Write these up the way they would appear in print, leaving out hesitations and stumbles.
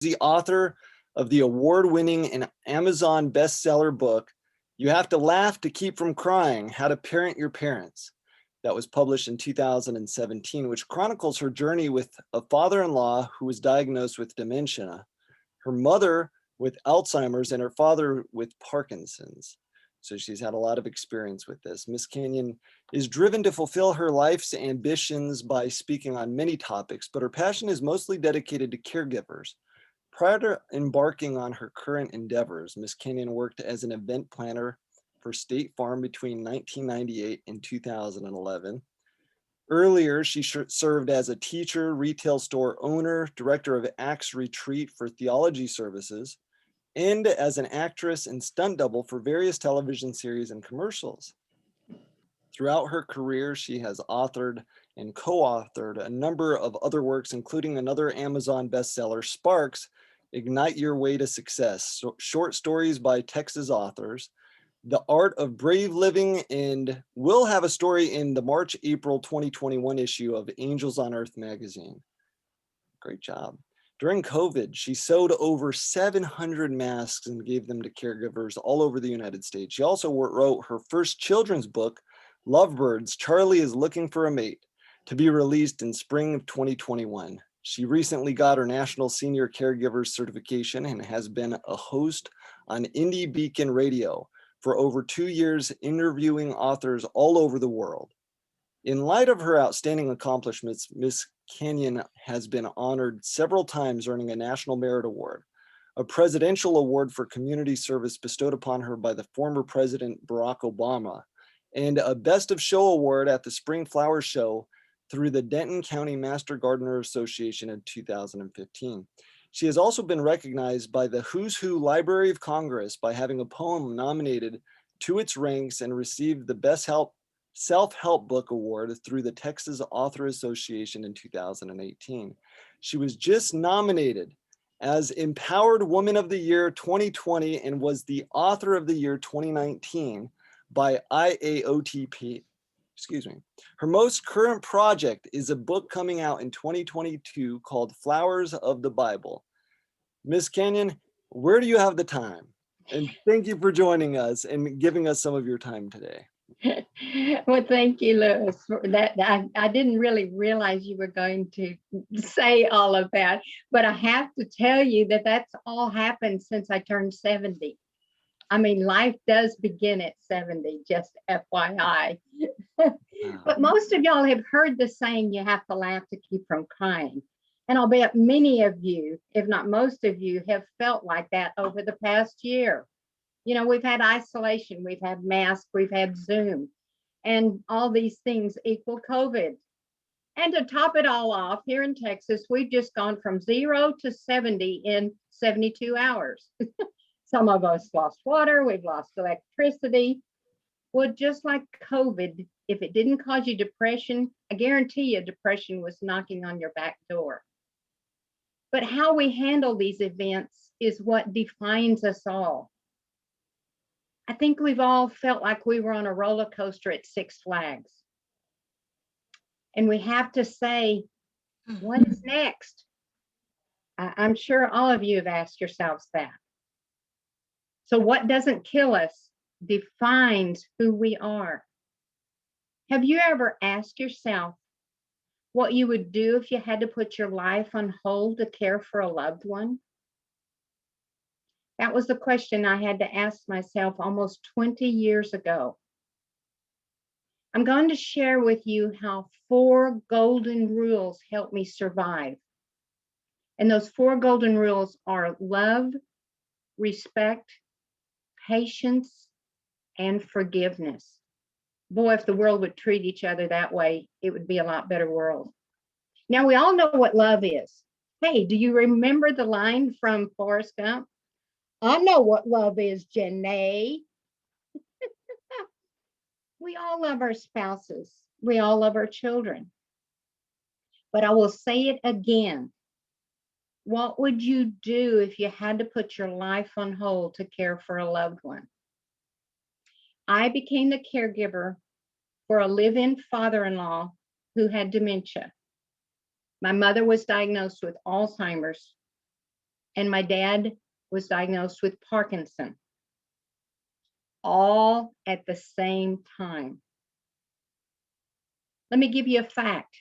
the author of the award-winning and Amazon bestseller book, You Have to Laugh to Keep from Crying: How to Parent Your Parents. That was published in 2017, which chronicles her journey with a father-in-law who was diagnosed with dementia, her mother with Alzheimer's, and her father with Parkinson's. So she's had a lot of experience with this. Miss Canion is driven to fulfill her life's ambitions by speaking on many topics, but her passion is mostly dedicated to caregivers. Prior to embarking on her current endeavors, Miss Canion worked as an event planner for State Farm between 1998 and 2011. Earlier, she served as a teacher, retail store owner, director of Acts Retreat for Theology Services, and as an actress and stunt double for various television series and commercials. Throughout her career, she has authored and co-authored a number of other works, including another Amazon bestseller, Sparks, Ignite Your Way to Success, short stories by Texas authors, The Art of Brave Living, and will have a story in the March-April 2021 issue of Angels on Earth magazine. Great job. During COVID, she sewed over 700 masks and gave them to caregivers all over the United States. She also wrote her first children's book, Lovebirds, Charlie is Looking for a Mate, to be released in spring of 2021. She recently got her National Senior Caregivers Certification and has been a host on Indie Beacon Radio for over 2 years, interviewing authors all over the world. In light of her outstanding accomplishments, Miss Canion has been honored several times, earning a National Merit Award, a Presidential Award for Community Service bestowed upon her by the former President Barack Obama, and a Best of Show Award at the Spring Flower Show through the Denton County Master Gardener Association in 2015. She has also been recognized by the Who's Who Library of Congress by having a poem nominated to its ranks and received the Best Self-Help Book Award through the Texas Author Association in 2018. She was just nominated as Empowered Woman of the Year 2020 and was the Author of the Year 2019 by IAOTP. Excuse me. Her most current project is a book coming out in 2022 called Flowers of the Bible. Miss Canion, where do you have the time? And thank you for joining us and giving us some of your time today. Well, thank you, Louis. For that I didn't really realize you were going to say all of that, but I have to tell you that that's all happened since I turned 70. I mean, life does begin at 70, just FYI. But most of y'all have heard the saying, you have to laugh to keep from crying. And I'll bet many of you, if not most of you, have felt like that over the past year. You know, we've had isolation, we've had masks, we've had Zoom, and all these things equal COVID. And to top it all off, here in Texas, we've just gone from 0 to 70 in 72 hours. Some of us lost water, we've lost electricity. Well, just like COVID, if it didn't cause you depression, I guarantee you depression was knocking on your back door. But how we handle these events is what defines us all. I think we've all felt like we were on a roller coaster at Six Flags. And we have to say, what is next? I'm sure all of you have asked yourselves that. So what doesn't kill us defines who we are. Have you ever asked yourself what you would do if you had to put your life on hold to care for a loved one? That was the question I had to ask myself almost 20 years ago. I'm going to share with you how 4 golden rules help me survive. And those 4 golden rules are love, respect, patience, and forgiveness. Boy, if the world would treat each other that way, it would be a lot better world. Now, we all know what love is. Hey, do you remember the line from Forrest Gump? I know what love is, Janae. We all love our spouses. We all love our children. But I will say it again. What would you do if you had to put your life on hold to care for a loved one? I became the caregiver for a live-in father-in-law who had dementia. My mother was diagnosed with Alzheimer's and my dad was diagnosed with Parkinson, all at the same time. Let me give you a fact.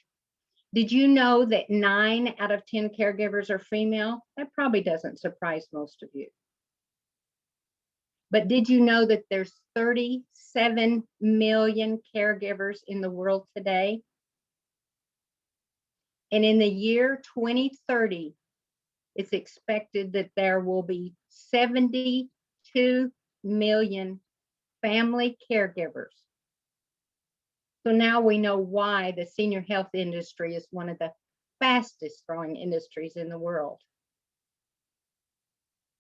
Did you know that 9 out of 10 caregivers are female? That probably doesn't surprise most of you. But did you know that there's 37 million caregivers in the world today? And in the year 2030, it's expected that there will be 72 million family caregivers. So now we know why the senior health industry is one of the fastest growing industries in the world.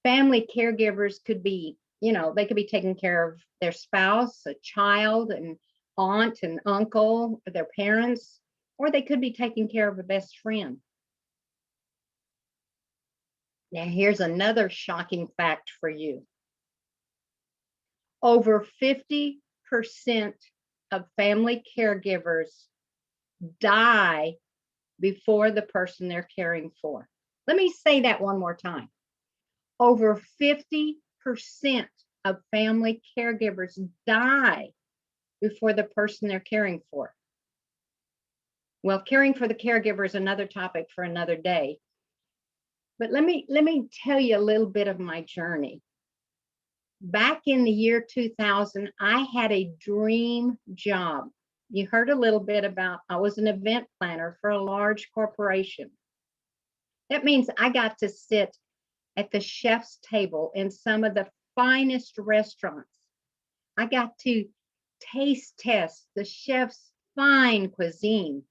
Family caregivers could be, they could be taking care of their spouse, a child, an aunt, and uncle, their parents, or they could be taking care of a best friend. Now, here's another shocking fact for you. Over 50% of family caregivers die before the person they're caring for. Let me say that one more time. Over 50% of family caregivers die before the person they're caring for. Well, caring for the caregiver is another topic for another day. But let me tell you a little bit of my journey. Back in the year 2000, I had a dream job. You heard a little bit about, I was an event planner for a large corporation. That means I got to sit at the chef's table in some of the finest restaurants. I got to taste test the chef's fine cuisine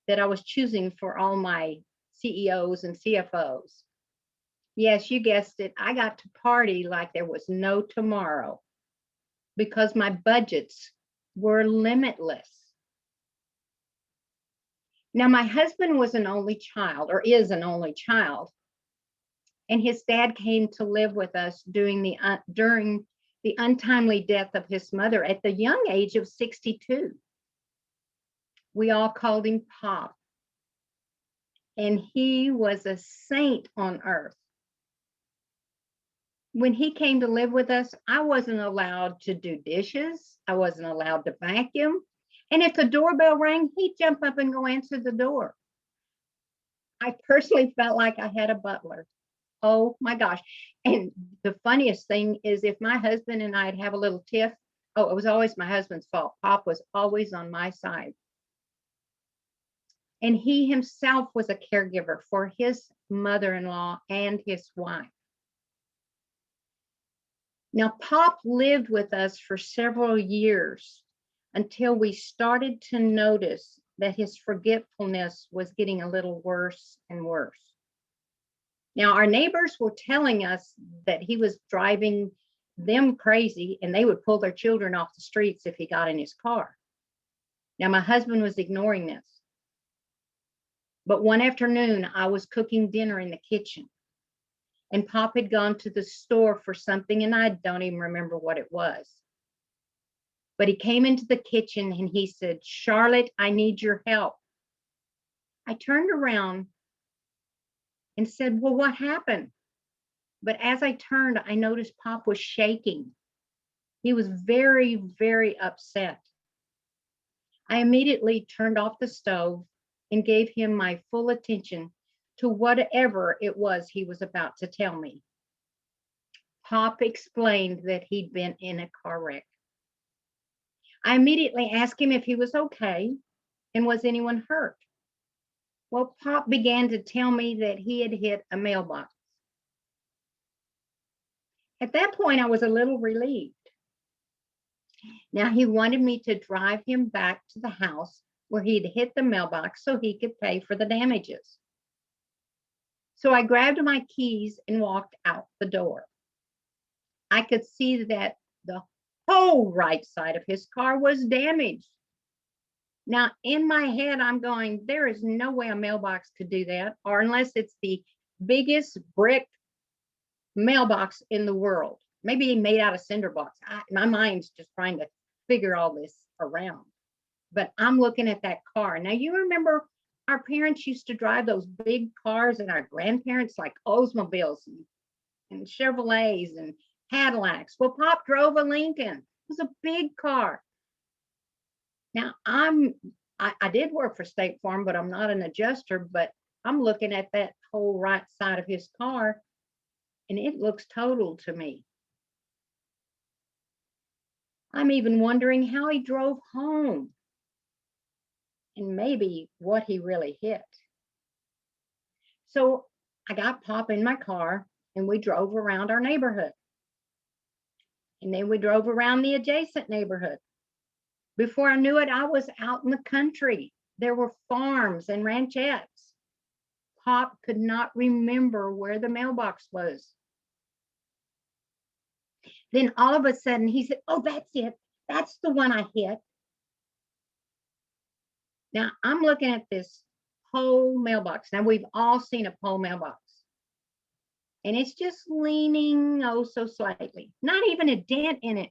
that I was choosing for all my CEOs and CFOs. Yes, you guessed it. I got to party like there was no tomorrow because my budgets were limitless. Now, my husband was an only child, or is an only child, and his dad came to live with us during the untimely death of his mother at the young age of 62. We all called him Pop, and he was a saint on earth. When he came to live with us, I wasn't allowed to do dishes. I wasn't allowed to vacuum. And if the doorbell rang, he'd jump up and go answer the door. I personally felt like I had a butler. Oh my gosh. And the funniest thing is if my husband and I'd have a little tiff, oh, it was always my husband's fault. Pop was always on my side. And he himself was a caregiver for his mother-in-law and his wife. Now, Pop lived with us for several years until we started to notice that his forgetfulness was getting a little worse and worse. Now, our neighbors were telling us that he was driving them crazy and they would pull their children off the streets if he got in his car. Now, my husband was ignoring this. But one afternoon, I was cooking dinner in the kitchen. And Pop had gone to the store for something, and I don't even remember what it was. But he came into the kitchen and he said, "Charlotte, I need your help." I turned around and said, "Well, what happened?" But as I turned, I noticed Pop was shaking. He was very, very upset. I immediately turned off the stove and gave him my full attention to whatever it was he was about to tell me. Pop explained that he'd been in a car wreck. I immediately asked him if he was okay and was anyone hurt. Well, Pop began to tell me that he had hit a mailbox. At that point, I was a little relieved. Now, he wanted me to drive him back to the house where he'd hit the mailbox so he could pay for the damages. So I grabbed my keys and walked out the door. I could see that the whole right side of his car was damaged. Now, in my head, I'm going, there is no way a mailbox could do that, or unless it's the biggest brick mailbox in the world. Maybe made out of cinder blocks. My mind's just trying to figure all this around. But I'm looking at that car. Now, you remember our parents used to drive those big cars, and our grandparents like Oldsmobiles and Chevrolets and Cadillacs. Well, Pop drove a Lincoln. It was a big car. Now I did work for State Farm, but I'm not an adjuster, but I'm looking at that whole right side of his car, and it looks total to me. I'm even wondering how he drove home and maybe what he really hit. So I got Pop in my car and we drove around our neighborhood. And then we drove around the adjacent neighborhood. Before I knew it, I was out in the country. There were farms and ranchettes. Pop could not remember where the mailbox was. Then all of a sudden he said, "Oh, that's it. That's the one I hit." Now I'm looking at this pole mailbox. Now we've all seen a pole mailbox. And it's just leaning oh so slightly, not even a dent in it.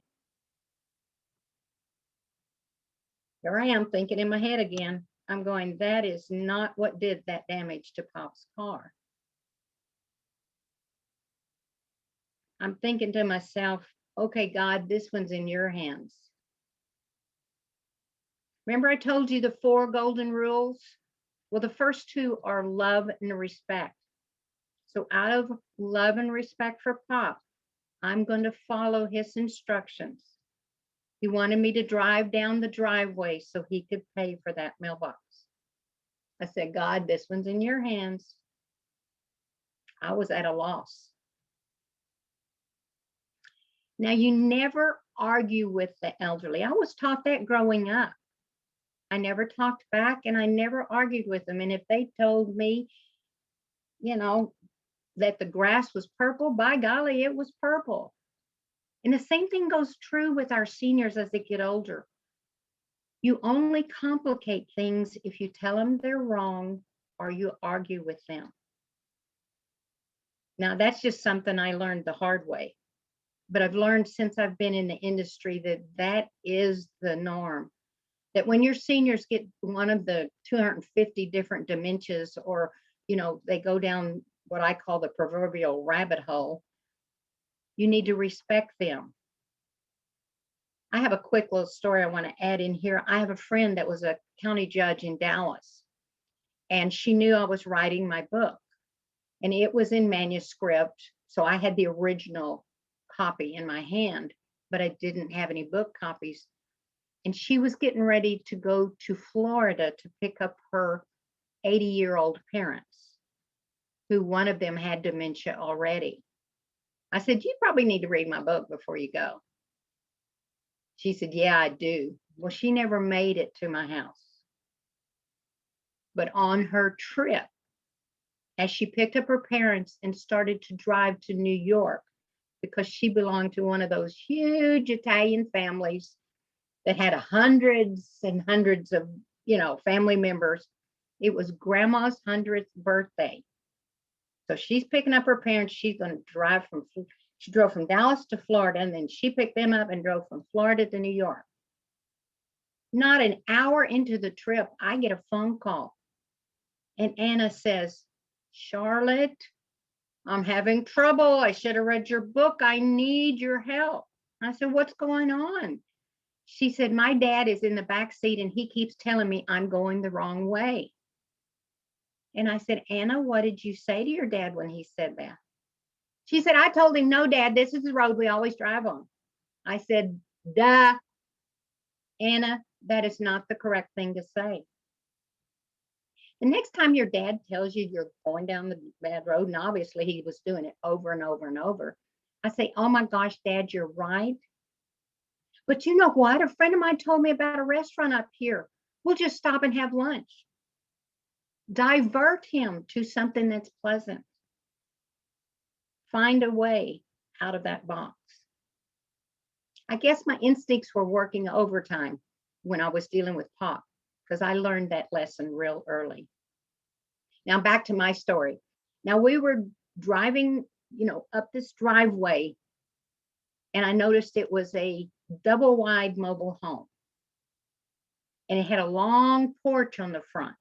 Here I am thinking in my head again. I'm going, that is not what did that damage to Pop's car. I'm thinking to myself, okay, God, this one's in your hands. Remember I told you the 4 golden rules? Well, the first 2 are love and respect. So out of love and respect for Pop, I'm going to follow his instructions. He wanted me to drive down the driveway so he could pay for that mailbox. I said, God, this one's in your hands. I was at a loss. Now, you never argue with the elderly. I was taught that growing up. I never talked back and I never argued with them. And if they told me, that the grass was purple, by golly, it was purple. And the same thing goes true with our seniors as they get older. You only complicate things if you tell them they're wrong or you argue with them. Now, that's just something I learned the hard way. But I've learned since I've been in the industry that is the norm. That when your seniors get one of the 250 different dementias, or, they go down what I call the proverbial rabbit hole, you need to respect them. I have a quick little story I want to add in here. I have a friend that was a county judge in Dallas, and she knew I was writing my book, and it was in manuscript. So I had the original copy in my hand, but I didn't have any book copies. And she was getting ready to go to Florida to pick up her 80-year-old parents, who one of them had dementia already. I said, you probably need to read my book before you go. She said, yeah, I do. Well, she never made it to my house. But on her trip, as she picked up her parents and started to drive to New York, because she belonged to one of those huge Italian families that had hundreds and hundreds of, family members. It was grandma's 100th birthday. So she's picking up her parents. She's going to drive she drove from Dallas to Florida, and then she picked them up and drove from Florida to New York. Not an hour into the trip, I get a phone call. And Anna says, Charlotte, I'm having trouble. I should have read your book. I need your help. I said, what's going on? She said, my dad is in the back seat and he keeps telling me I'm going the wrong way. And I said, Anna, what did you say to your dad when he said that? She said, I told him, no, Dad, this is the road we always drive on. I said, duh, Anna, that is not the correct thing to say. The next time your dad tells you you're going down the bad road, and obviously he was doing it over and over and over, I say, oh my gosh, Dad, you're right. But you know what? A friend of mine told me about a restaurant up here. We'll just stop and have lunch. Divert him to something that's pleasant. Find a way out of that box. I guess my instincts were working overtime when I was dealing with Pop, because I learned that lesson real early. Now back to my story. Now we were driving, up this driveway, and I noticed it was a double wide mobile home. And it had a long porch on the front.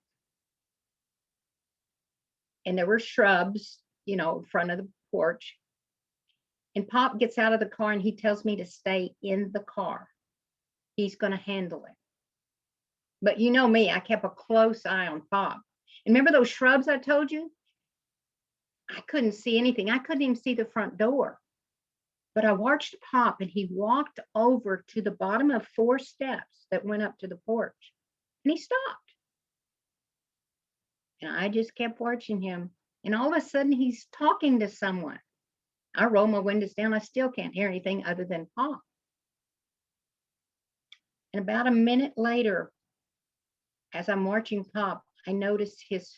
and there were shrubs, in front of the porch. And Pop gets out of the car and he tells me to stay in the car. He's going to handle it. But you know me, I kept a close eye on Pop. And remember those shrubs I told you? I couldn't see anything. I couldn't even see the front door. But I watched Pop and he walked over to the bottom of 4 steps that went up to the porch. And he stopped. And I just kept watching him. And all of a sudden he's talking to someone. I roll my windows down. I still can't hear anything other than Pop. And about a minute later, as I'm watching Pop, I notice his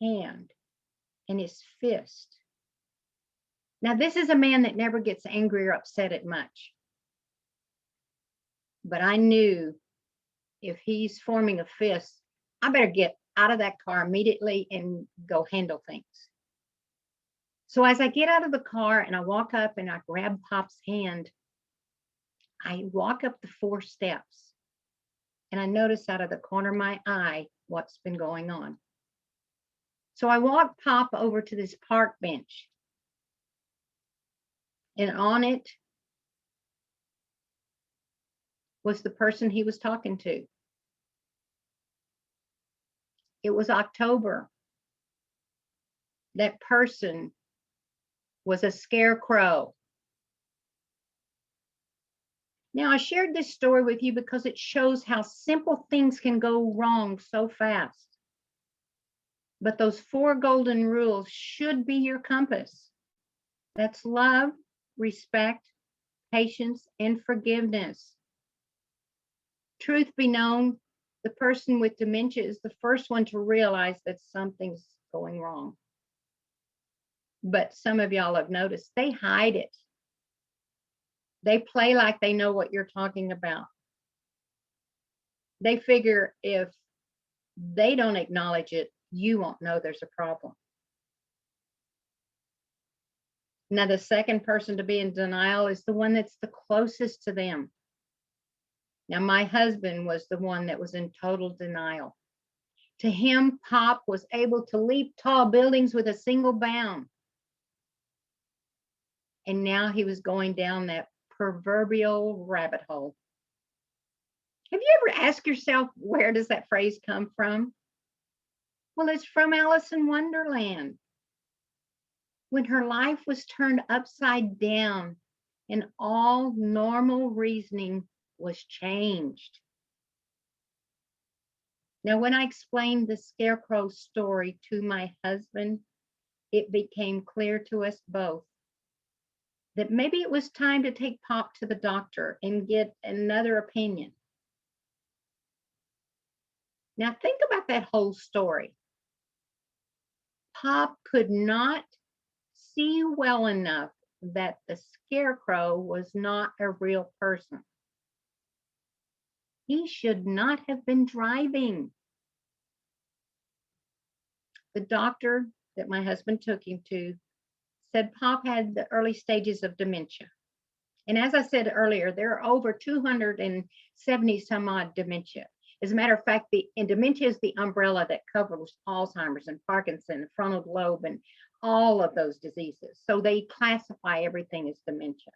hand and his fist. Now, this is a man that never gets angry or upset at much. But I knew if he's forming a fist, I better get out of that car immediately and go handle things. So as I get out of the car and I walk up and I grab Pop's hand, I walk up the 4 steps and I notice out of the corner of my eye what's been going on. So I walk Pop over to this park bench, and on it was the person he was talking to. It was October. That person was a scarecrow. Now, I shared this story with you because it shows how simple things can go wrong so fast. But those 4 golden rules should be your compass. That's love, respect, patience, and forgiveness. Truth be known, the person with dementia is the first one to realize that something's going wrong. But some of y'all have noticed they hide it. They play like they know what you're talking about. They figure if they don't acknowledge it, you won't know there's a problem. Now, the second person to be in denial is the one that's the closest to them. Now, my husband was the one that was in total denial. To him, Pop was able to leap tall buildings with a single bound. And now he was going down that proverbial rabbit hole. Have you ever asked yourself, where does that phrase come from? Well, it's from Alice in Wonderland. When her life was turned upside down and all normal reasoning was changed. Now, when I explained the scarecrow story to my husband, it became clear to us both that maybe it was time to take Pop to the doctor and get another opinion. Now, think about that whole story. Pop could not see well enough that the scarecrow was not a real person. He should not have been driving. The doctor that my husband took him to said Pop had the early stages of dementia. And as I said earlier, there are over 270 some odd dementia. As a matter of fact, dementia is the umbrella that covers Alzheimer's and Parkinson, frontal lobe, and all of those diseases. So they classify everything as dementia.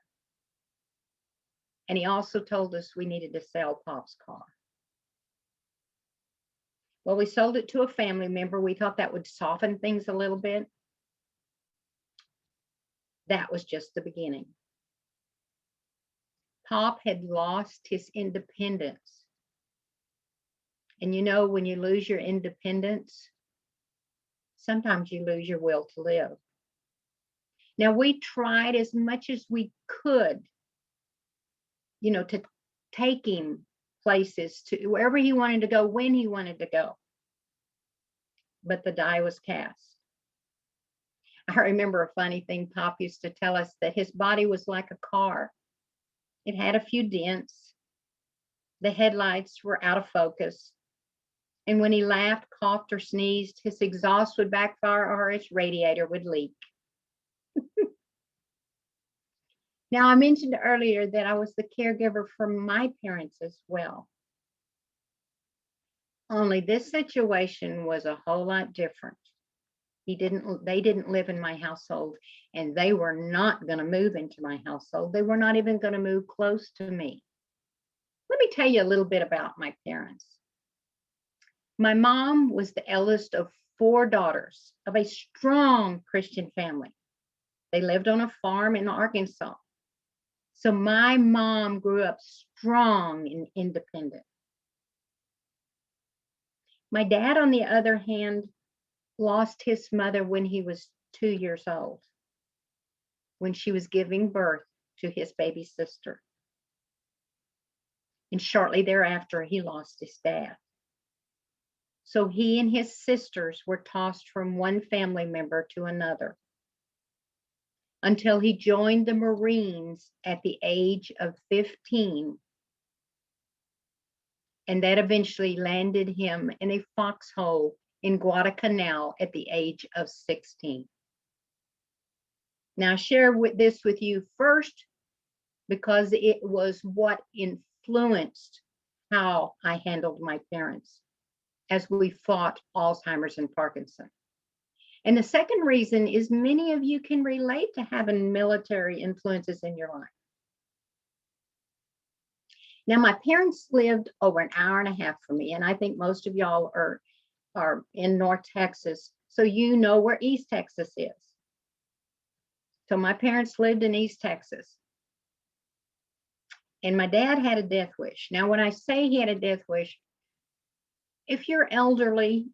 And he also told us we needed to sell Pop's car. Well, we sold it to a family member. We thought that would soften things a little bit. That was just the beginning. Pop had lost his independence. And you know, when you lose your independence, sometimes you lose your will to live. Now, we tried as much as we could, to take him places, to wherever he wanted to go, when he wanted to go. But the die was cast. I remember a funny thing Pop used to tell us, that his body was like a car. It had a few dents. The headlights were out of focus. And when he laughed, coughed, or sneezed, his exhaust would backfire or his radiator would leak. Now, I mentioned earlier that I was the caregiver for my parents as well. Only this situation was a whole lot different. They didn't live in my household, and they were not going to move into my household. They were not even going to move close to me. Let me tell you a little bit about my parents. My mom was the eldest of 4 daughters of a strong Christian family. They lived on a farm in Arkansas. So my mom grew up strong and independent. My dad, on the other hand, lost his mother when he was 2 years old, when she was giving birth to his baby sister. And shortly thereafter, he lost his dad. So he and his sisters were tossed from one family member to another until he joined the Marines at the age of 15. And that eventually landed him in a foxhole in Guadalcanal at the age of 16. Now, I share this with you first because it was what influenced how I handled my parents as we fought Alzheimer's and Parkinson. And the second reason is many of you can relate to having military influences in your life. Now, my parents lived over an hour and a half from me, and I think most of y'all are in North Texas, so you know where East Texas is. So my parents lived in East Texas. And my dad had a death wish. Now, when I say he had a death wish, if you're elderly,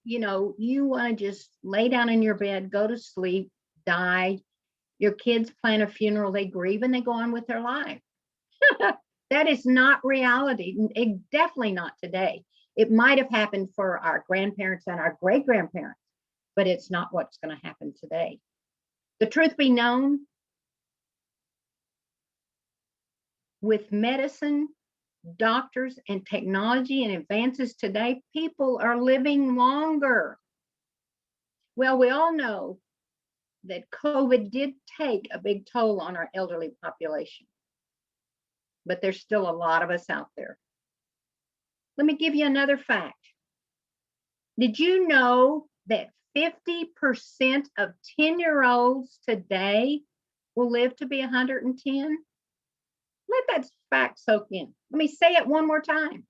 you want to just lay down in your bed, go to sleep, die. Your kids plan a funeral, they grieve, and they go on with their life. That is not reality. Definitely not today. It might have happened for our grandparents and our great-grandparents, but it's not what's going to happen today. The truth be known, with medicine, doctors, and technology and advances today, people are living longer. Well, we all know that COVID did take a big toll on our elderly population, but there's still a lot of us out there. Let me give you another fact. Did you know that 50% of 10-year-olds today will live to be 110? Let that fact soak in. Let me say it one more time.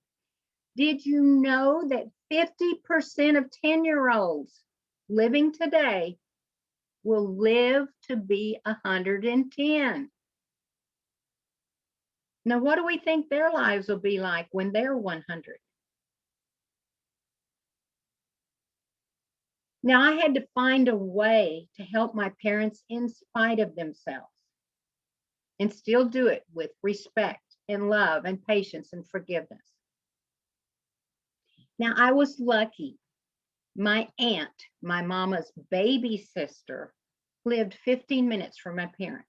Did you know that 50% of 10-year-olds living today will live to be 110? Now, what do we think their lives will be like when they're 100? Now, I had to find a way to help my parents in spite of themselves, and still do it with respect and love and patience and forgiveness. Now, I was lucky. My aunt, my mama's baby sister, lived 15 minutes from my parents.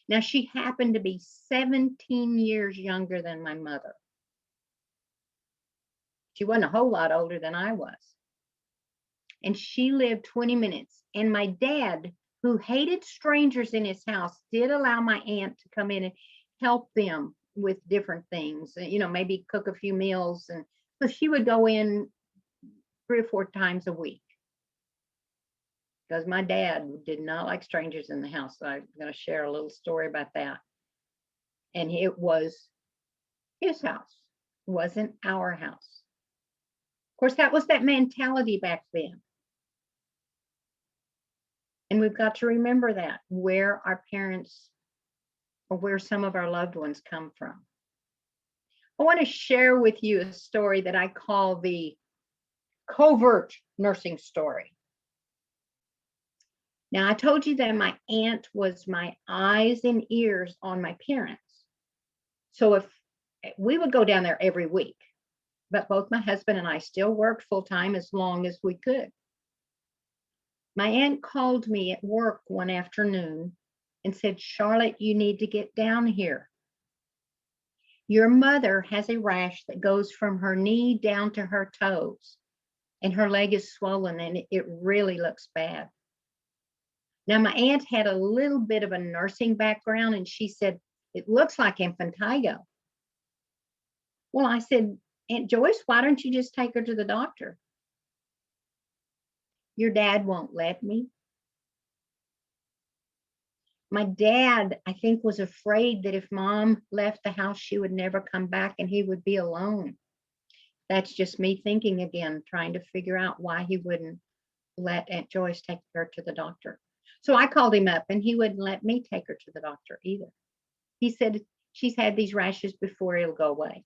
Now, she happened to be 17 years younger than my mother. She wasn't a whole lot older than I was. And she lived 20 minutes. And my dad, who hated strangers in his house, did allow my aunt to come in and help them with different things, maybe cook a few meals. And so she would go in 3 or 4 times a week, because my dad did not like strangers in the house. So I'm going to share a little story about that. And it was his house, it wasn't our house. Of course, that was that mentality back then. And we've got to remember that, where our parents or where some of our loved ones come from. I want to share with you a story that I call the covert nursing story. Now, I told you that my aunt was my eyes and ears on my parents. So if we would go down there every week, but both my husband and I still worked full time as long as we could. My aunt called me at work one afternoon and said, "Charlotte, you need to get down here. Your mother has a rash that goes from her knee down to her toes, and her leg is swollen, and it really looks bad." Now, my aunt had a little bit of a nursing background, and she said, "It looks like impetigo." Well, I said, "Aunt Joyce, why don't you just take her to the doctor?" Your dad won't let me. My dad, I think, was afraid that if mom left the house, she would never come back and he would be alone. That's just me thinking again, trying to figure out why he wouldn't let Aunt Joyce take her to the doctor. So I called him up and he wouldn't let me take her to the doctor either. He said, she's had these rashes before, it'll go away.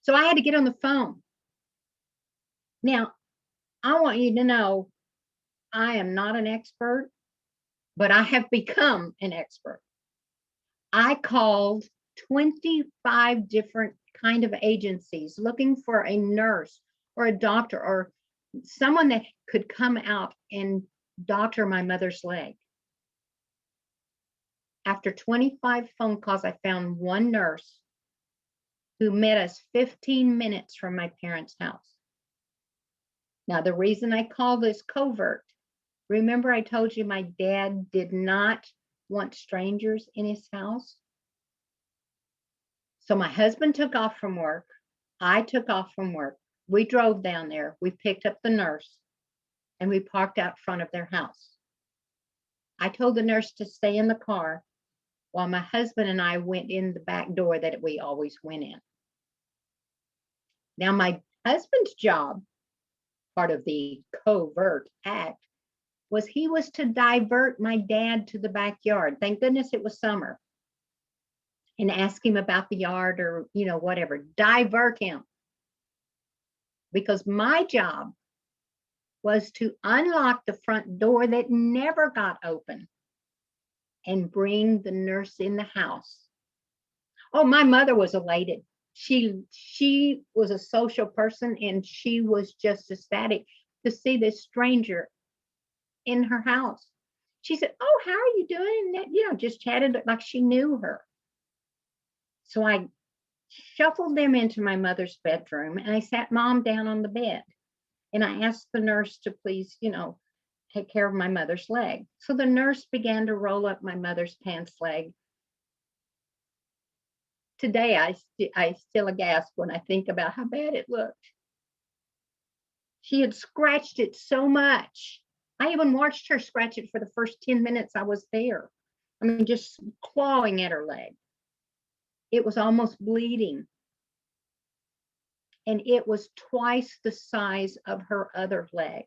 So I had to get on the phone. Now, I want you to know I am not an expert, but I have become an expert. I called 25 different kind of agencies looking for a nurse or a doctor or someone that could come out and doctor my mother's leg. After 25 phone calls, I found one nurse who met us 15 minutes from my parents' house. Now, the reason I call this covert, remember I told you my dad did not want strangers in his house? So my husband took off from work. I took off from work. We drove down there. We picked up the nurse and we parked out front of their house. I told the nurse to stay in the car while my husband and I went in the back door that we always went in. Now, my husband's job, part of the covert act, was he was to divert my dad to the backyard. Thank goodness it was summer. And ask him about the yard or, whatever. Divert him. Because my job was to unlock the front door that never got open and bring the nurse in the house. Oh, my mother was elated. She was a social person and she was just ecstatic to see this stranger in her house. She said, "Oh, how are you doing?" And just chatted like she knew her. So I shuffled them into my mother's bedroom and I sat mom down on the bed and I asked the nurse to please, take care of my mother's leg. So the nurse began to roll up my mother's pants leg. Today, I still gasp when I think about how bad it looked. She had scratched it so much. I even watched her scratch it for the first 10 minutes I was there. I mean, just clawing at her leg. It was almost bleeding. And it was twice the size of her other leg.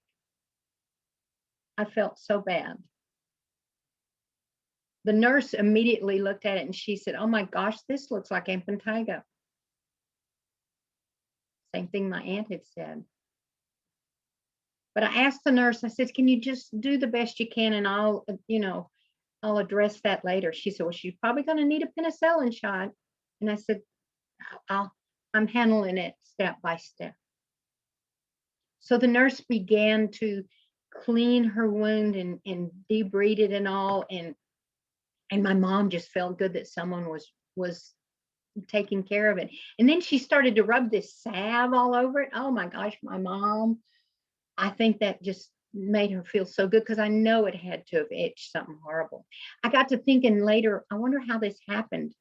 I felt so bad. The nurse immediately looked at it and she said, "Oh my gosh, this looks like impetigo." Same thing my aunt had said. But I asked the nurse, I said, "Can you just do the best you can and I'll address that later." She said, "Well, she's probably going to need a penicillin shot." And I said, I'm handling it step by step. So the nurse began to clean her wound and debride it and all. And my mom just felt good that someone was taking care of it. And then she started to rub this salve all over it. Oh my gosh, my mom, I think that just made her feel so good because I know it had to have itched something horrible. I got to thinking later, I wonder how this happened.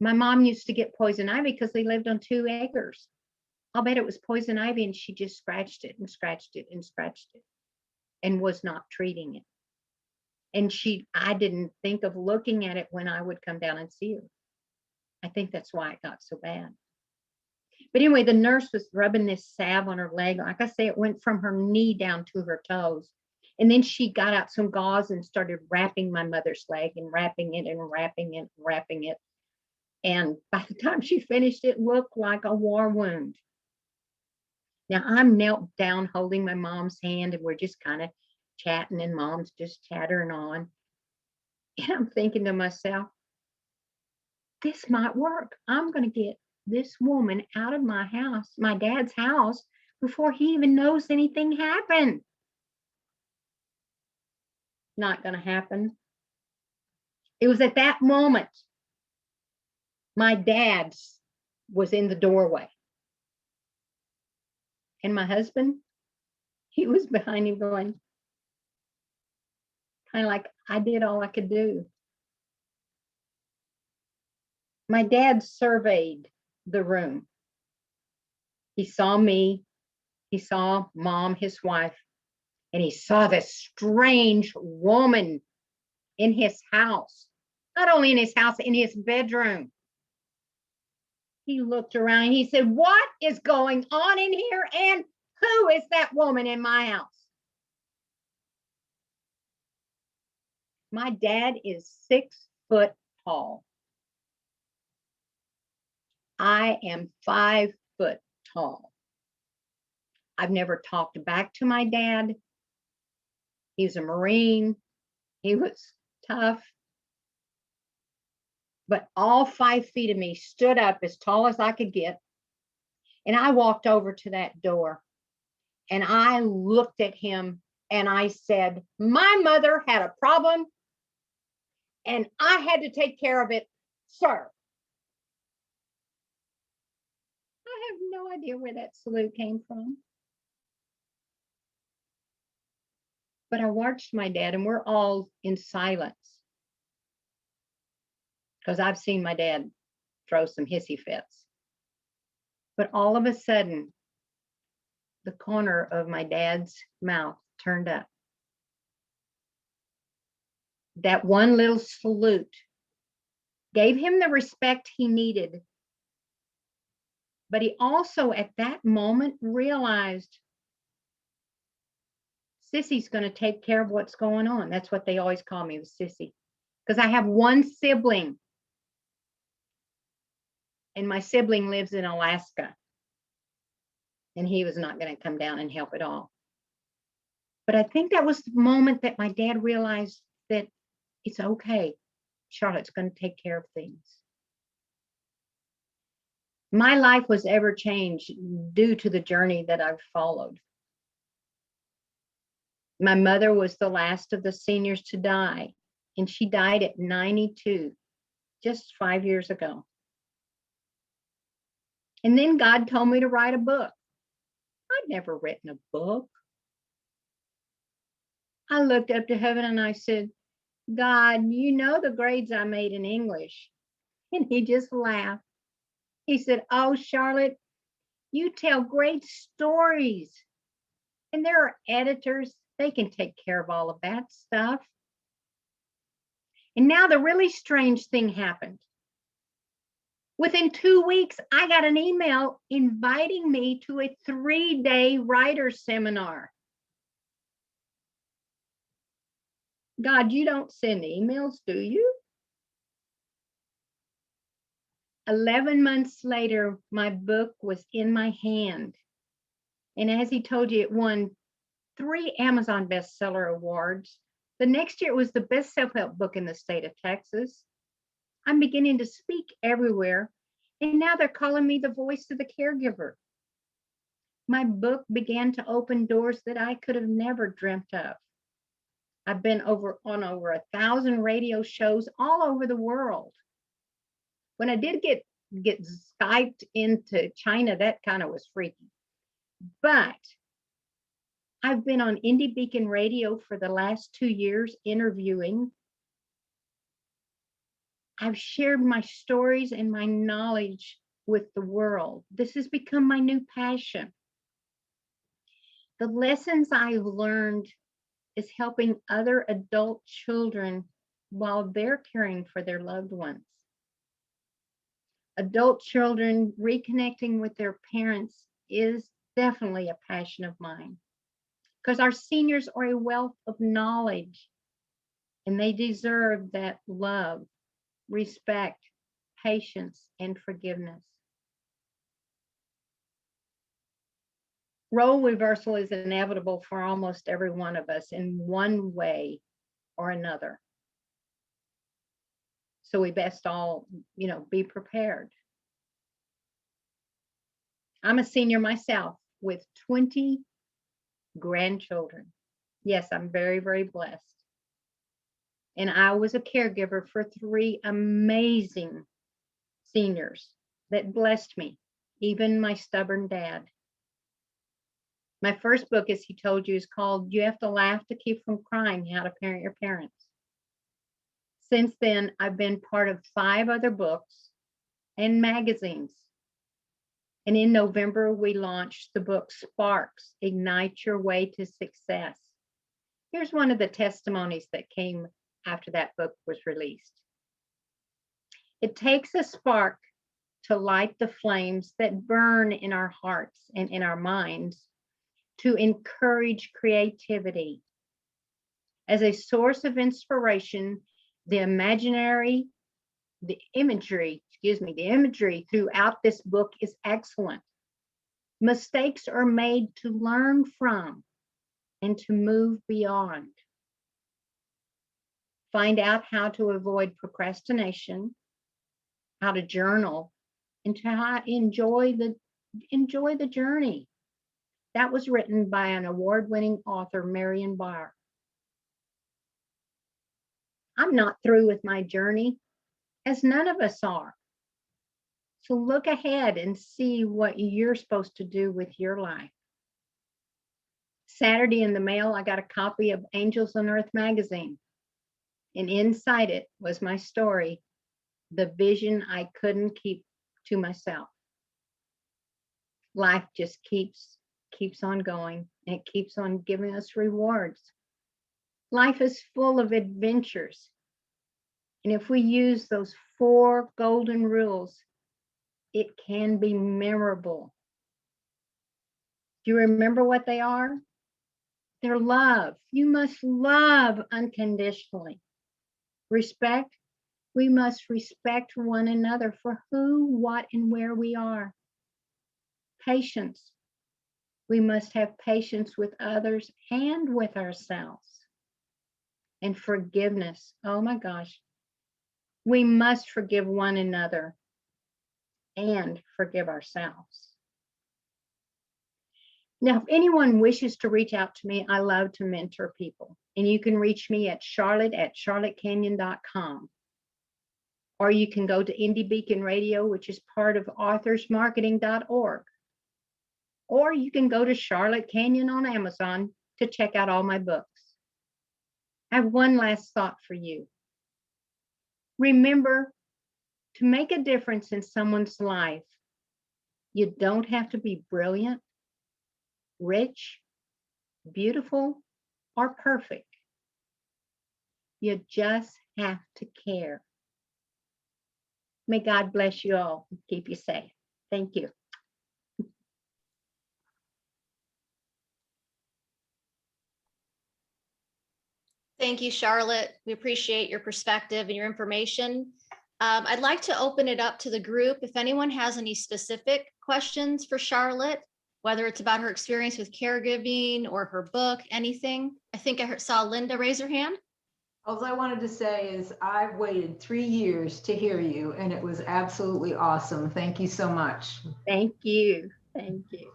My mom used to get poison ivy because they lived on 2 acres. I'll bet it was poison ivy and she just scratched it and scratched it and scratched it and was not treating it. And I didn't think of looking at it when I would come down and see her. I think that's why it got so bad. But anyway, the nurse was rubbing this salve on her leg. Like I say, it went from her knee down to her toes. And then she got out some gauze and started wrapping my mother's leg and wrapping it and wrapping it and wrapping it. And by the time she finished, it looked like a war wound. Now I'm knelt down holding my mom's hand and we're just kind of chatting and mom's just chattering on. And I'm thinking to myself, this might work. I'm going to get this woman out of my house, my dad's house, before he even knows anything happened. Not going to happen. It was at that moment my dad was in the doorway. And my husband, he was behind him going, kind of like, I did all I could do. My dad surveyed the room. He saw me. He saw Mom, his wife, and he saw this strange woman in his house. Not only in his house, in his bedroom. He looked around and he said, "What is going on in here? And who is that woman in my house?" My dad is 6 foot tall. I am 5 foot tall. I've never talked back to my dad. He was a Marine. He was tough. But all 5 feet of me stood up as tall as I could get. And I walked over to that door and I looked at him and I said, "My mother had a problem and I had to take care of it, sir." I have no idea where that salute came from. But I watched my dad and we're all in silence because I've seen my dad throw some hissy fits. But all of a sudden, the corner of my dad's mouth turned up. That one little salute gave him the respect he needed. But he also, at that moment, realized Sissy's going to take care of what's going on. That's what they always call me, was Sissy. Because I have one sibling. And my sibling lives in Alaska. And he was not going to come down and help at all. But I think that was the moment that my dad realized that it's okay. Charlotte's going to take care of things. My life was ever changed due to the journey that I've followed. My mother was the last of the seniors to die, and she died at 92, just 5 years ago. And then God told me to write a book. I'd never written a book. I looked up to heaven and I said, "God, you know the grades I made in English." And he just laughed. He said, "Oh, Charlotte, you tell great stories. And there are editors, they can take care of all of that stuff." And now the really strange thing happened. Within 2 weeks, I got an email inviting me to a 3-day writer's seminar. God, you don't send emails, do you? 11 months later, my book was in my hand. And as he told you, it won 3 Amazon bestseller awards. The next year, it was the best self-help book in the state of Texas. I'm beginning to speak everywhere. And now they're calling me the voice of the caregiver. My book began to open doors that I could have never dreamt of. I've been on over 1,000 radio shows all over the world. When I did get Skyped into China, that kind of was freaky. But I've been on Indie Beacon Radio for the last 2 years interviewing. I've shared my stories and my knowledge with the world. This has become my new passion. The lessons I've learned is helping other adult children while they're caring for their loved ones. Adult children reconnecting with their parents is definitely a passion of mine because our seniors are a wealth of knowledge and they deserve that love, respect, patience, and forgiveness. Role reversal is inevitable for almost every one of us in one way or another. So we best all, be prepared. I'm a senior myself with 20 grandchildren. Yes, I'm very, very blessed. And I was a caregiver for 3 amazing seniors that blessed me, even my stubborn dad. My first book, as he told you, is called You Have to Laugh to Keep from Crying, How to Parent Your Parents. Since then, I've been part of 5 other books and magazines. And in November, we launched the book Sparks, Ignite Your Way to Success. Here's one of the testimonies that came after that book was released. It takes a spark to light the flames that burn in our hearts and in our minds to encourage creativity. As a source of inspiration, the imagery throughout this book is excellent. Mistakes are made to learn from and to move beyond. Find out how to avoid procrastination, how to journal, and to enjoy the journey. That was written by an award-winning author, Marion Barr. I'm not through with my journey, as none of us are. So look ahead and see what you're supposed to do with your life. Saturday in the mail, I got a copy of Angels on Earth magazine. And inside it was my story, the vision I couldn't keep to myself. Life just keeps on going, and it keeps on giving us rewards. Life is full of adventures. And if we use those 4 golden rules, it can be memorable. Do you remember what they are? They're love. You must love unconditionally. Respect. We must respect one another for who, what, and where we are. Patience. We must have patience with others and with ourselves. And forgiveness. Oh my gosh. We must forgive one another and forgive ourselves. Now, if anyone wishes to reach out to me, I love to mentor people. And you can reach me at charlotte@charlottecanion.com. Or you can go to Indie Beacon Radio, which is part of authorsmarketing.org. Or you can go to Charlotte Canion on Amazon to check out all my books. I have one last thought for you. Remember, to make a difference in someone's life, you don't have to be brilliant, rich, beautiful, or perfect. You just have to care. May God bless you all and keep you safe. Thank you. Thank you, Charlotte. We appreciate your perspective and your information. I'd like to open it up to the group. If anyone has any specific questions for Charlotte, whether it's about her experience with caregiving or her book, anything. I think I saw Linda raise her hand. All I wanted to say is I've waited 3 years to hear you, and it was absolutely awesome. Thank you so much. Thank you. Thank you.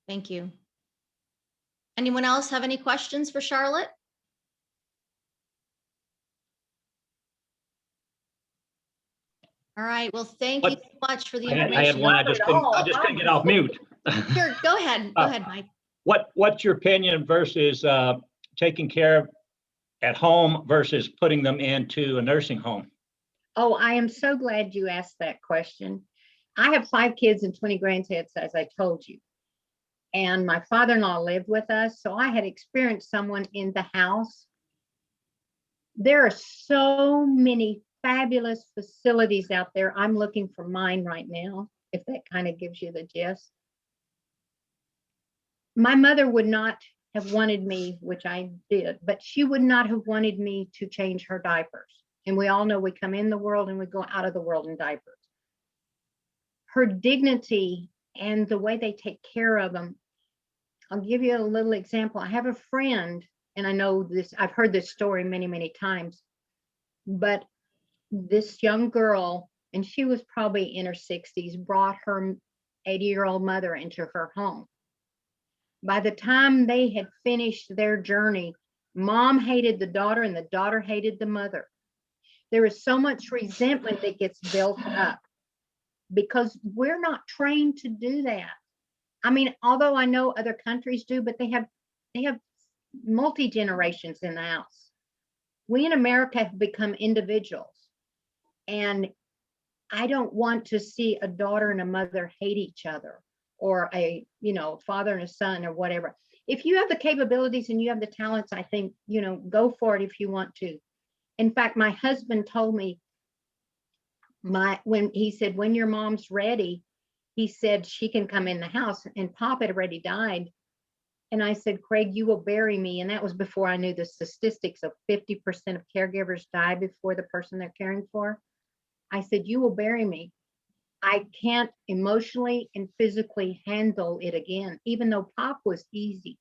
Thank you. Anyone else have any questions for Charlotte? All right. Well, thank you so much for the information. I had one. I just couldn't get off mute. Sure. Go ahead. Go ahead, Mike. What's your opinion versus taking care of at home versus putting them into a nursing home? Oh, I am so glad you asked that question. I have 5 kids and 20 grandkids, as I told you. And my father-in-law lived with us, so I had experienced someone in the house. There are so many fabulous facilities out there. I'm looking for mine right now, if that kind of gives you the gist. My mother would not have wanted me, which I did, but she would not have wanted me to change her diapers. And we all know we come in the world and we go out of the world in diapers. Her dignity and the way they take care of them. I'll give you a little example. I have a friend, and I know this, I've heard this story many, many times, but this young girl, and she was probably in her 60s, brought her 80-year-old mother into her home. By the time they had finished their journey, mom hated the daughter and the daughter hated the mother. There is so much resentment that gets built up because we're not trained to do that. I mean, although I know other countries do, but they have multi-generations in the house. We in America have become individuals. And I don't want to see a daughter and a mother hate each other, or a, father and a son, or whatever. If you have the capabilities and you have the talents, I think, go for it if you want to. In fact, my husband told me, when he said, when your mom's ready, he said she can come in the house, and Pop had already died. And I said, Craig, you will bury me. And that was before I knew the statistics of 50% of caregivers die before the person they're caring for. I said, you will bury me. I can't emotionally and physically handle it again, even though Pop was easy.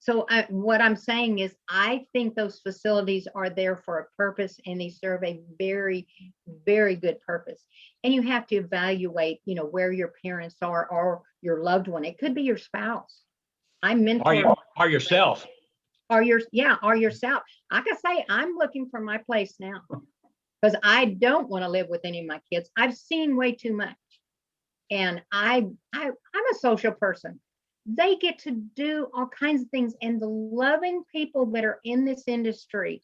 So what I'm saying is, I think those facilities are there for a purpose, and they serve a very, very good purpose. And you have to evaluate, where your parents are, or your loved one. It could be your spouse. I mentor. Or yourself. Or yourself. Like I say, I'm looking for my place now, because I don't want to live with any of my kids. I've seen way too much, and I'm a social person. They get to do all kinds of things, and the loving people that are in this industry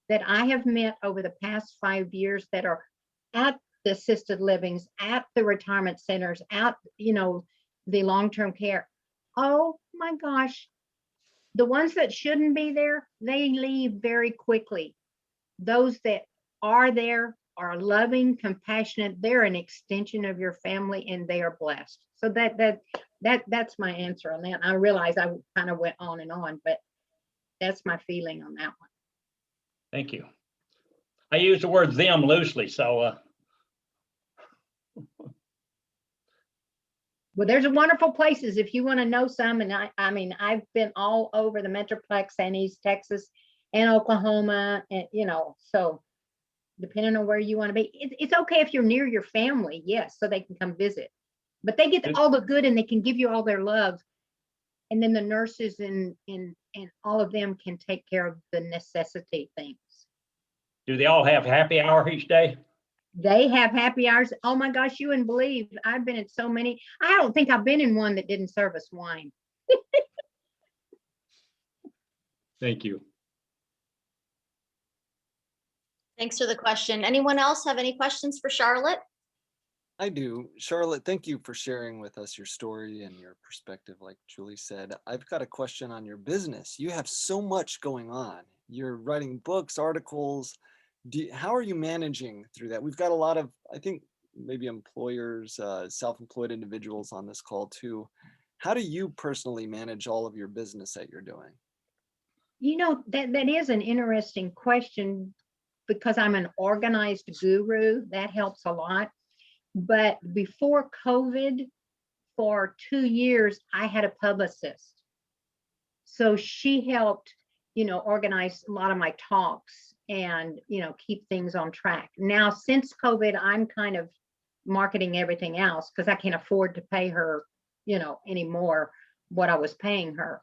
that I have met over the past 5 years, that are at the assisted livings, at the retirement centers, at the long-term care. Oh my gosh, the ones that shouldn't be there, they leave very quickly. Those that are there are loving, compassionate. They're an extension of your family, and they are blessed. So that's my answer on that. I realize I kind of went on and on, but that's my feeling on that one. Thank you. I use the word them loosely, so Well, there's wonderful places if you want to know some. And I mean, I've been all over the Metroplex and East Texas and Oklahoma, and so depending on where you want to be, it's okay if you're near your family, yes, so they can come visit. But they get all the good, and they can give you all their love. And then the nurses and all of them can take care of the necessity things. do they all have happy hour each day? They have happy hours. Oh my gosh, you wouldn't believe. I've been in so many. I don't think I've been in one that didn't serve us wine. Thank you. Thanks for the question. Anyone else have any questions for Charlotte? I do. Charlotte, thank you for sharing with us your story and your perspective, like Julie said. I've got a question on your business. You have so much going on. You're writing books, articles. How are you managing through that? We've got a lot of, I think, maybe employers, self-employed individuals on this call too. How do you personally manage all of your business that you're doing? That is an interesting question, because I'm an organized guru. That helps a lot. But before COVID, for 2 years, I had a publicist. So she helped, organize a lot of my talks and, keep things on track. Now, since COVID, I'm kind of marketing everything else, because I can't afford to pay her, anymore what I was paying her.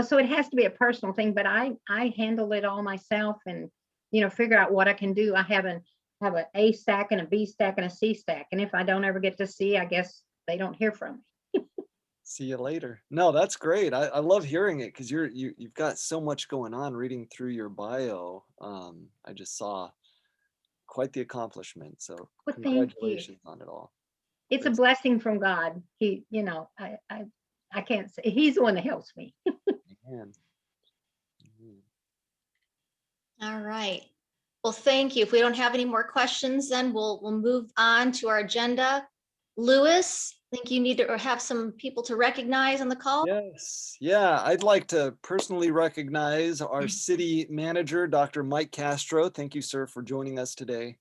So it has to be a personal thing, but I handle it all myself, and, figure out what I can do. I have an A stack and a B stack and a C stack. And if I don't ever get to C, I guess they don't hear from me. See you later. No, that's great. I love hearing it, because you've got so much going on. Reading through your bio, I just saw quite the accomplishment. So Well, thank you. congratulations on it all. It's a blessing from God. He, I can't say, he's the one that helps me. Man. All right. Well, thank you. If we don't have any more questions, then we'll move on to our agenda. Lewis, I think you need to have some people to recognize on the call. Yes. Yeah. I'd like to personally recognize our city manager, Dr. Mike Castro. Thank you, sir, for joining us today.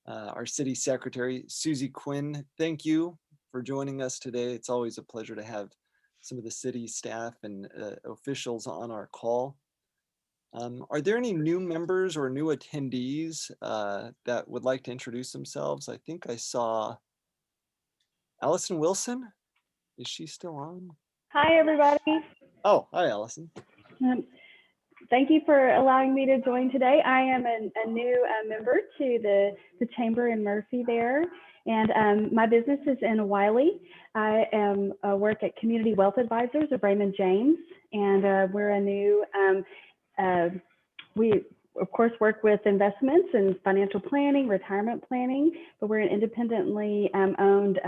Our city secretary, Susie Quinn. Thank you for joining us today. It's always a pleasure to have some of the city staff and officials on our call. Are there any new members or new attendees that would like to introduce themselves? I think I saw Allison Wilson. Is she still on? Hi, everybody. Oh, hi, Allison. Thank you for allowing me to join today. I am a new member to the Chamber in Murphy there, and my business is in Wiley. I work at Community Wealth Advisors of Raymond James, and we're a new, of course, work with investments and financial planning, retirement planning, but we're an independently owned,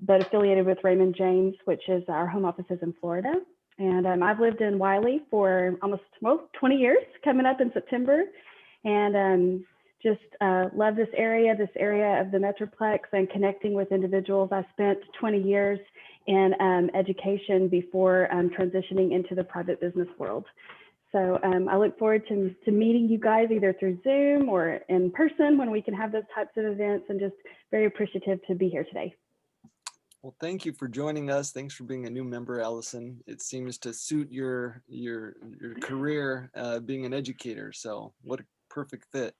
but affiliated with Raymond James, which is our home offices in Florida. And I've lived in Wiley for almost 20 years, coming up in September, and just love this area of the Metroplex and connecting with individuals. I spent 20 years in education before transitioning into the private business world. So I look forward to meeting you guys either through Zoom or in person when we can have those types of events, and just very appreciative to be here today. Well, thank you for joining us. Thanks for being a new member, Allison. It seems to suit your career being an educator. So what a perfect fit.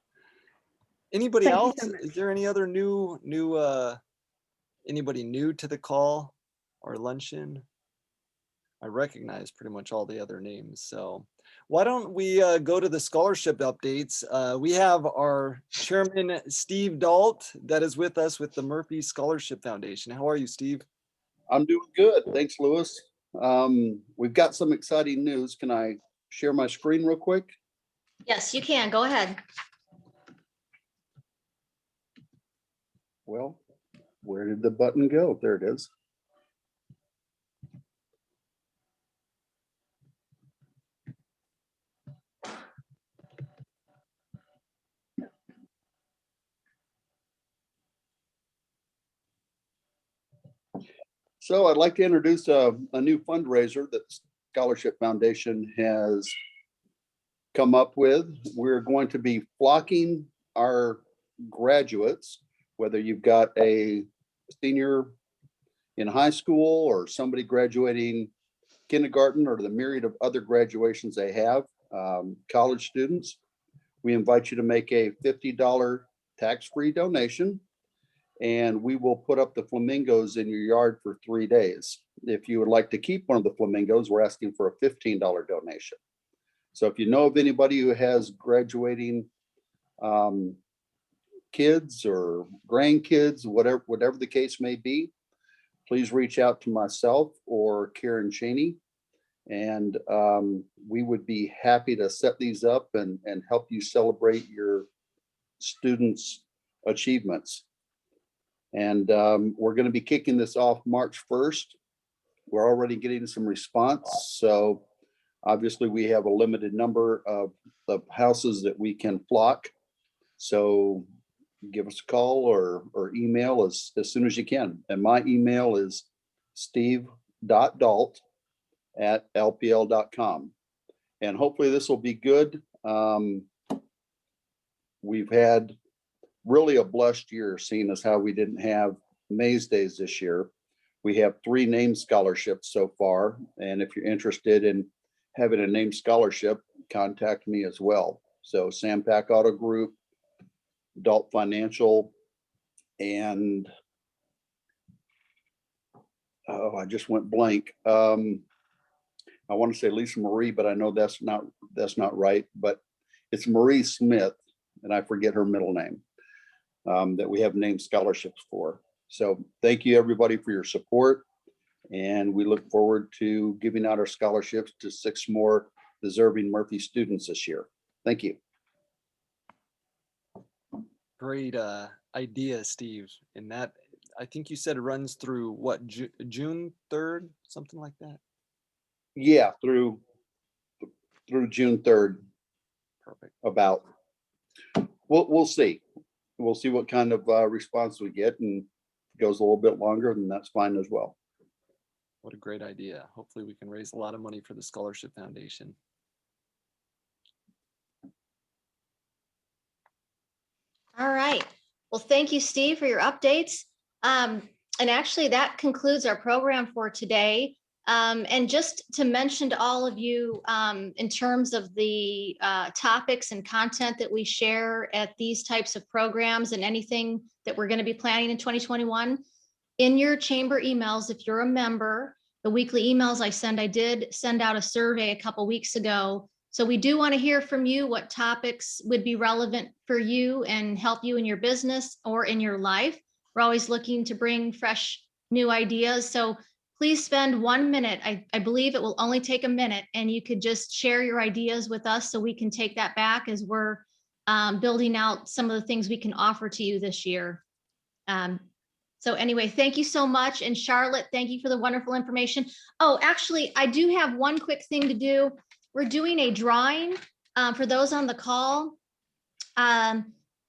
Anybody Thank you else? so much. Is there any other anybody new to the call or luncheon? I recognize pretty much all the other names. So why don't we go to the scholarship updates? We have our chairman, Steve Dalt, that is with us with the Murphy Scholarship Foundation. How are you, Steve? I'm doing good. Thanks, Lewis. We've got some exciting news. Can I share my screen real quick? Yes, you can. Go ahead. Well, where did the button go? There it is. So I'd like to introduce a new fundraiser that Scholarship Foundation has come up with. We're going to be flocking our graduates, whether you've got a senior in high school or somebody graduating kindergarten or the myriad of other graduations they have, college students. We invite you to make a $50 tax-free donation, and we will put up the flamingos in your yard for 3 days. If you would like to keep one of the flamingos, we're asking for a $15 donation. So if you know of anybody who has graduating kids or grandkids, whatever the case may be, please reach out to myself or Karen Cheney, and we would be happy to set these up and help you celebrate your students' achievements. And we're going to be kicking this off March 1st. We're already getting some response. So obviously we have a limited number of houses that we can flock. So give us a call or email as soon as you can. And my email is steve.dalt@lpl.com. And hopefully this will be good. We've had really a blessed year, seeing as how we didn't have Maze Days this year. We have 3 named scholarships so far. And if you're interested in having a named scholarship, contact me as well. So Sampac Auto Group, Adult Financial, and I just went blank. I want to say Lisa Marie, but I know that's not right. But it's Marie Smith, and I forget her middle name, that we have named scholarships for. So thank you everybody for your support, and we look forward to giving out our scholarships to 6 more deserving Murphy students this year. Thank you. Great idea, Steve. And that, I think you said it runs through what, June 3rd, something like that? Yeah, through June 3rd. Perfect. About. We'll see. We'll see what kind of response we get, and if it goes a little bit longer, then that's fine as well. What a great idea. Hopefully we can raise a lot of money for the Scholarship Foundation. All right. Well, thank you, Steve, for your updates. And actually, that concludes our program for today. And just to mention to all of you, in terms of the topics and content that we share at these types of programs and anything that we're going to be planning in 2021, in your chamber emails, if you're a member, the weekly emails I did send out a survey a couple weeks ago. So we do want to hear from you what topics would be relevant for you and help you in your business or in your life. We're always looking to bring fresh new ideas. So please spend 1 minute. I believe it will only take a minute, and you could just share your ideas with us so we can take that back as we're building out some of the things we can offer to you this year. So anyway, thank you so much. And Charlotte, thank you for the wonderful information. Oh, actually, I do have one quick thing to do. We're doing a drawing for those on the call.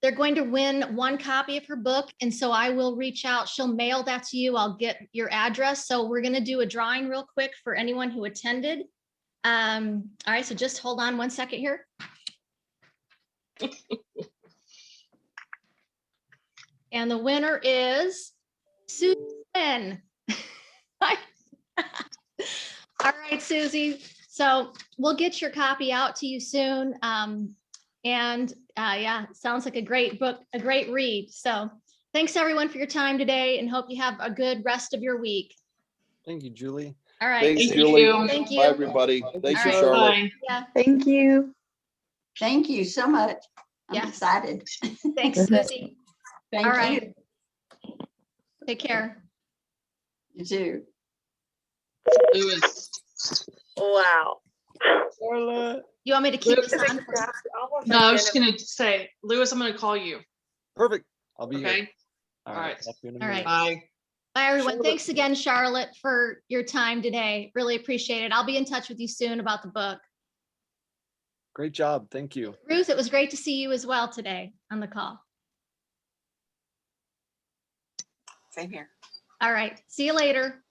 They're going to win one copy of her book. And so I will reach out. She'll mail that to you. I'll get your address. So we're going to do a drawing real quick for anyone who attended. All right, so just hold on 1 second here. And the winner is Susan. All right, Susie. So we'll get your copy out to you soon. Yeah, sounds like a great book, a great read. So thanks everyone for your time today, and hope you have a good rest of your week. Thank you, Julie. All right. Thanks, Thank Julie. you. Thank you. Bye, everybody. Thank you, All right. Charlotte. Bye. Yeah, Thank you. Thank you so much. I'm Yes. excited. thanks, Susie. Thank All you. right. Take care. You too. Lewis. Wow. Charlotte. You want me to keep this on? for- No, I was just gonna say, Lewis, I'm gonna call you. Perfect. I'll be here. Okay. All All right. right. talk to you in a All minute. right. Bye. Bye, everyone. Charlotte. Thanks again, Charlotte, for your time today. Really appreciate it. I'll be in touch with you soon about the book. Great job. Thank you. Ruth, it was great to see you as well today on the call. Same here. All right. See you later.